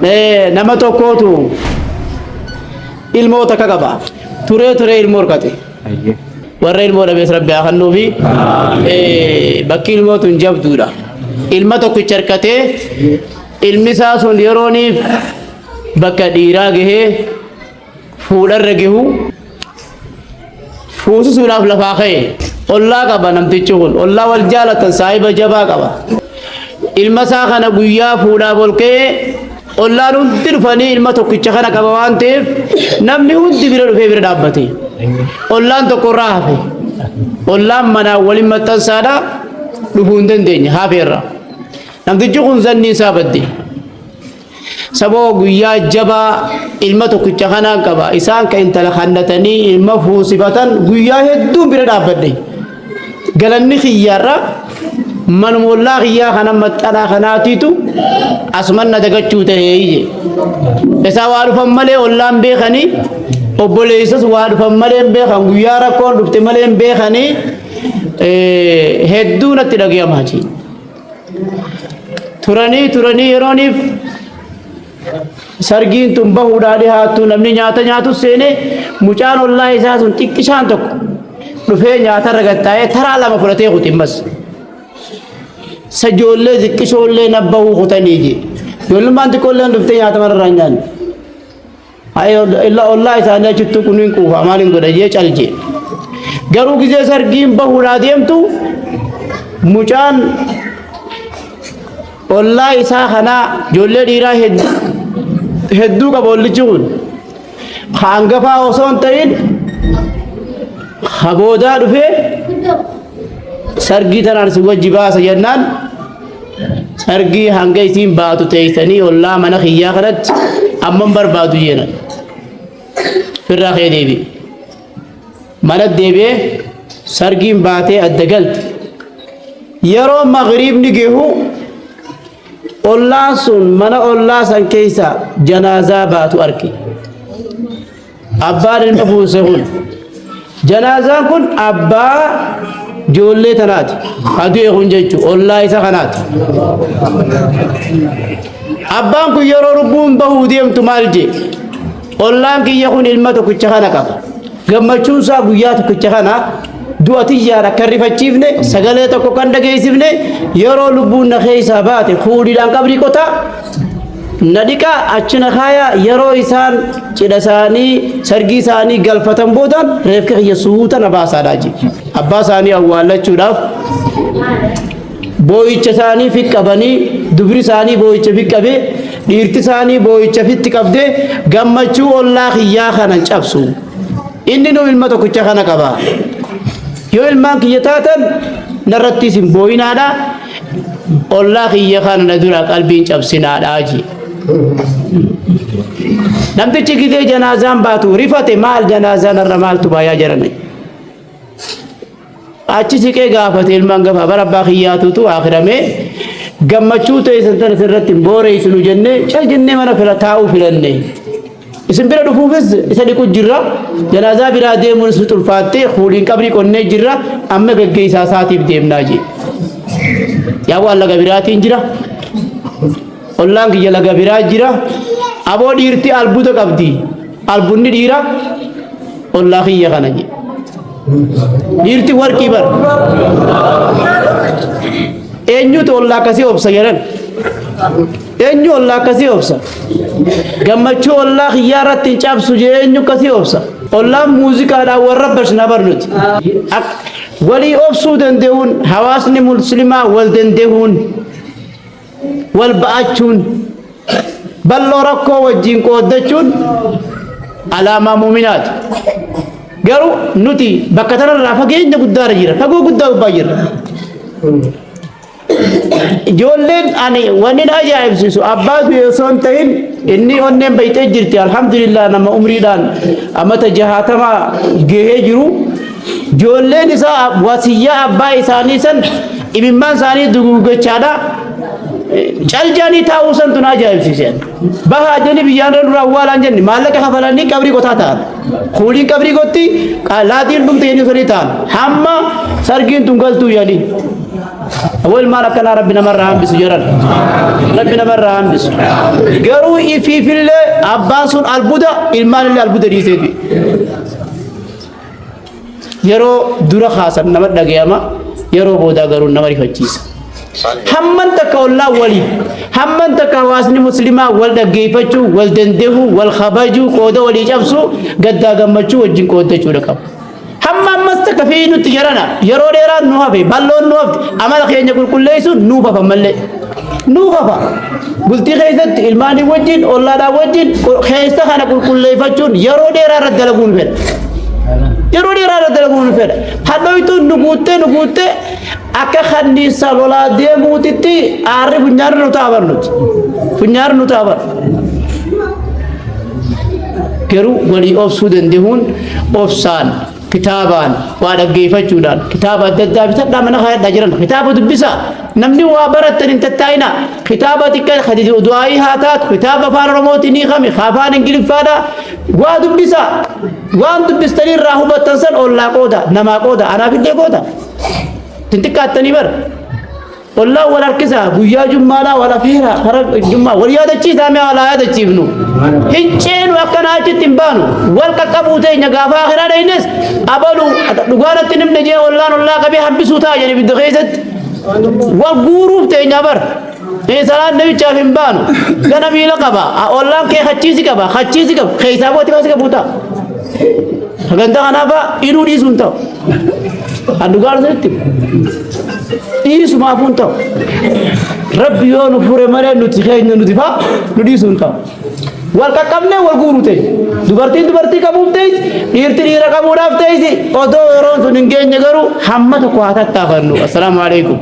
nama tokkootu ilmoota qaba ture ilmoo horkate warra ilmoo dhabees rabbi haa kennuu fi bakki ilmootu hin jabduudha ilma tokkicha harkatee ilmi isaa sun yerooniif bakka dhiiraa gahee fuudharra gahu fuusisuudhaaf lafaa ka'e ollaa qaba namtichi kun ollaa wal jaalatan saahiba jabaa qaba ilma isaa kana guyyaa fuudhaa bolkee ollaan hundi dhufanii ilma tokkicha kana qaba waan ta'eef namni hundi bira dhufee bira dhaabbate ollaan tokko irraa hafe ollaan manaa waliin maxxansaadha dhufuu hin dandeenye hafeerra namtichi kun zanni isaa badde saboo guyyaa jabaa ilma tokkicha kana qaba isaan ka intala kannatanii ilma fuusifatan guyyaa hedduu bira dhaabbadde galanni xiyyaarra manmollaa xiyyaa kana maxxanaa kanaatiitu asuman na dagachuu ta'ee isaa waa dhufan malee ollaan beekanii obboleessas waa dhufan malee beekan guyyaa rakkoon dhufte malee beekanii hedduu natti dhagayamaa jee turanii yerooniif sargiin tun bahuudhaa dhihaattu namni nyaata nyaatu seene mucaan ollaa isaa sun xiqqishaan tokko dhufee nyaata ragattaa'ee taraa lama fudhatee kutimmas sajoollee xiqqishoollee nabbahuu kutanii je ijoollumaan xiqqoolleen dhuftee nyaata mararraa nyaanne ollaa isaanii achittu kuniin quufa maaliin godha jee calje garuu gisee sargiin bahuudhaa deemtu mucaan ollaa isaa kanaa ijoollee dhiiraa hedduu qaba ollichi kun hangafaa osoo hin ta'in haboodaa dhufee sargii tanaan si wajji baasa jennaan sargii hanga isiin baatu teeysanii ollaa mana kiyyaa kanatti amman barbaadu jeenan firraa kee deebi mana deebi'ee sargiin baatee adda galte yeroo magriibni gehu ollaan sun mana ollaa san keessa janaazaa baatu arge abbaan ilma fuuse kun janaazaan kun abbaa ijoollee tanaati adu'e kun jechuun ollaa isa kanaati abbaan kun yeroo lubbuun bahuu deemtu maal jee ollaan kiyya kun ilma tokkicha kana qaba gammachuun isaa guyyaa tokkicha kana du'atiyyaa akka rifachiifne sagalee tokko kan dhageessifne yeroo lubbuun na keessaa baate fuudhiidhaan qabrii qotaa na dhiqaa achina kaayaa yeroo isaan cidha isaanii sargii isaanii galfatan boodan reefka kiyya suuta na baasaadhaa je abbaa isaanii awwaallachuudhaaf boo'icha isaanii fi qabanii dubri isaanii boo'icha fi qabee dhiirti isaanii boo'icha fitti qabdee gammachuu ollaa kiyyaa kana cabsu inni nu ilma tokkicha kana qaba yoo ilmaan kiyya taatan narrattis hin boo'inaadha ollaa kiyya kana na dura qalbiin cabsinaadha je namtichi gidee janaazaan baatu rifate maal janaazaan irra maaltu baayaa jirani achi siqee gaafate ilmaan gafa bara abbaa kiyyaatutu akhiramee gammachuu ta'e santan irratti booreessinu jennee cal jennee mana fira taa'uu filanne isin bira dhufuufis isa dhiqu jirra janaazaa biraa deemuun isin xulfaattee fuudhiin qabrii qonnee jirra amma gaggeessaa isaatiif deemnaa je yaa waan laga biraatiin jira ollaan kiyya laga biraa jira aboo dhiirti albuuda qabdi albunni dhiira ollaa kiyya kana je dhiirti warqii bar eenyutu ollaa akkasii obsa jedhan eenyu ollaa akkasii obsa gammachuu ollaa kiyyaa irratti hin cabsu je eenyu akkasii obsa ollaan muuziqaadhaan warra bashna barnuti walii obsuu danda'uun hawaasni muslimaa wal danda'uun wal ba'achuun balloo rakkoo wajjin qooddachuun alaamaa muuminaati garuu nuti bakka tanarraa fageenya guddaarra jira fagoo guddaa gubbaa jira ijoolleen ani wanni na ajaa'ibsiisu abbaa du'e osoo hin ta'in inni onneen baytee jirti alhamdulillah nama umriidhaan amata 60 gahee jiru ijoolleen isaa wasiyyaa abbaa isaanii san imimmaan isaanii duguuggachaadha caljanii taa'uu san tun ajaa'ibsiisan bahaa jeni biyyaan dura awwaalaan jenni maallaqa kafalanii qabrii qotaa ta'an kuuliin qabrii qotti laatiin dhumte yenni sanii ta'an hamma sargiin tun galtuu jedhanii أول ما ركنا ربنا مرة هم بسجران ربنا مرة هم بس قروا في الله عباس البودا المال اللي البودا ديسيدي يرو دورا خاصة نمر دقيامة يرو بودا قروا نمر فجيس همن تكولا ولي همن تكواسني مسلمة ولد جيفتشو ولدندهو والخباجو كودا ولي جابسو قدا قمتشو وجين كودا شو hamma ammas takka fi nuti jarana yeroo dheeraa nu hafe balloon nu hafte amala keenya qulqulleessuun nuuf hafa malee nuuf hafa bultii keessatti ilmaanii wajjin ollaadhaa wajjin keessa kana qulqulleeffachuun yeroo dheeraa irratti dalaguun fedha yeroo dheeraa irratti dalaguun fedha hadhoytuun nu guuttee akka kanniisa lolaa deemuutitti aarri funyaarri nu taaban nuti funyaarri nu taaban garuu walii obsuu danda'uun obsaan كتابان وادقيفة جودان كتاب الدجال بتبدا من خير دجرن كتاب دبسا نمني وابرت انت تاينا كتابتك خديج دعائي هاتات كتاب فان رموتني خمي خافان انجلف فادا ودبسا وان دبستني راهب تنسل ولا قودا نما قودا انا في قودا تنتكاتني بر والله ولا كذا بويا جمالا ولا فيرا خرج جمعة ولا هذا الشيء سامع ولا هذا الشيء بنو هنشين وكنا أجتم بانو والكابوتة نجافا آخر هذا الناس أبلو لقوانا تنم نجى والله كبي حبسوتا يعني بدقيسة والغروب تيجابر إيه سلام نبي شافين بانو كنا ميلا كبا والله كي خشيسي كبا خيسابو تكاسي كبوتا هكذا أنا با إنو دي سنتو أدوغار سنتي إيه سما فونتو ربي يو نفور مرة نتخيل نتفا ندي سنتو والكابنة والغروتة دوبارتي كابوتة إيرتي كابورافته إذا أدو يرون سنينجي نجارو حمد قواتات تافرنو السلام عليكم